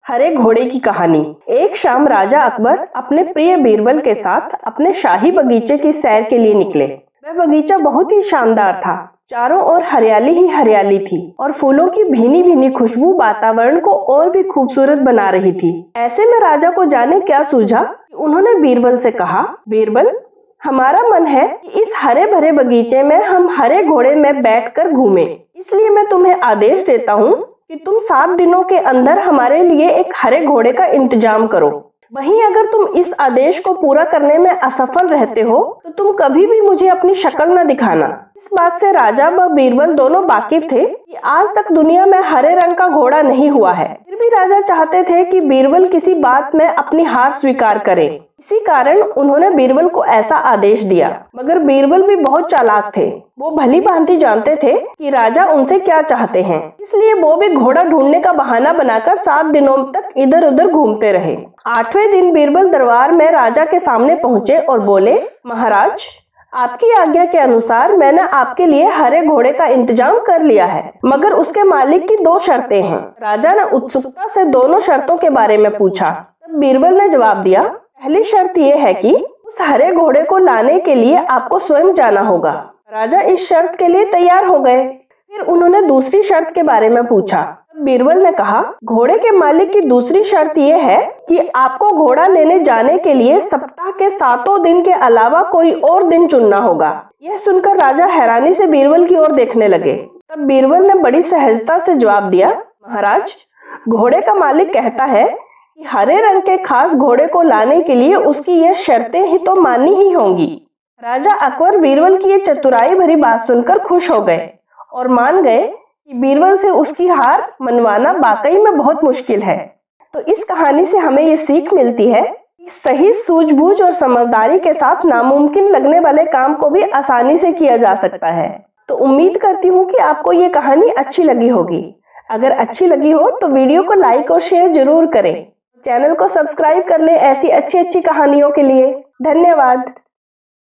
हरे घोड़े की कहानी। एक शाम राजा अकबर अपने प्रिय बीरबल के साथ अपने शाही बगीचे की सैर के लिए निकले। वह बगीचा बहुत ही शानदार था। चारों ओर हरियाली ही हरियाली थी और फूलों की भीनी भीनी खुशबू वातावरण को और भी खूबसूरत बना रही थी। ऐसे में राजा को जाने क्या सूझा कि उन्होंने बीरबल से कहा, बीरबल, हमारा मन है कि इस हरे भरे बगीचे में हम हरे घोड़े में बैठकर घूमें। इसलिए मैं तुम्हें आदेश देता हूँ कि तुम 7 दिनों के अंदर हमारे लिए एक हरे घोड़े का इंतजाम करो। वहीं अगर तुम इस आदेश को पूरा करने में असफल रहते हो तो तुम कभी भी मुझे अपनी शक्ल न दिखाना। इस बात से राजा व बीरबल दोनों वाकिफ थे कि आज तक दुनिया में हरे रंग का घोड़ा नहीं हुआ है। फिर भी राजा चाहते थे कि बीरबल किसी बात में अपनी हार स्वीकार करे। इसी कारण उन्होंने बीरबल को ऐसा आदेश दिया। मगर बीरबल भी बहुत चालाक थे। वो भली भांति जानते थे कि राजा उनसे क्या चाहते हैं, इसलिए वो भी घोड़ा ढूंढने का बहाना बनाकर 7 दिनों तक इधर उधर घूमते रहे। 8वें दिन बीरबल दरबार में राजा के सामने पहुंचे और बोले, महाराज, आपकी आज्ञा के अनुसार मैंने आपके लिए हरे घोड़े का इंतजाम कर लिया है, मगर उसके मालिक की 2 शर्तें हैं। राजा ने उत्सुकता से दोनों शर्तों के बारे में पूछा। तब बीरबल ने जवाब दिया, पहली शर्त यह है कि उस हरे घोड़े को लाने के लिए आपको स्वयं जाना होगा। राजा इस शर्त के लिए तैयार हो गए। फिर उन्होंने दूसरी शर्त के बारे में पूछा। तब बीरबल ने कहा, घोड़े के मालिक की दूसरी शर्त यह है कि आपको घोड़ा लेने जाने के लिए सप्ताह के 7 दिन के अलावा कोई और दिन चुनना होगा। यह सुनकर राजा हैरानी से बीरबल की ओर देखने लगे। तब बीरबल ने बड़ी सहजता से जवाब दिया, महाराज, घोड़े का मालिक कहता है कि हरे रंग के खास घोड़े को लाने के लिए उसकी ये शर्तें ही तो माननी ही होंगी। राजा अकबर बीरबल की ये चतुराई भरी बात सुनकर खुश हो गए और मान गए कि बीरबल से उसकी हार मनवाना वाकई में बहुत मुश्किल है। तो इस कहानी से हमें ये सीख मिलती है कि सही सूझबूझ और समझदारी के साथ नामुमकिन लगने वाले काम को भी आसानी से किया जा सकता है। तो उम्मीद करती हूँ कि आपको ये कहानी अच्छी लगी होगी। अगर अच्छी लगी हो तो वीडियो को लाइक और शेयर जरूर करें। चैनल को सब्सक्राइब कर लें ऐसी अच्छी कहानियों के लिए। धन्यवाद।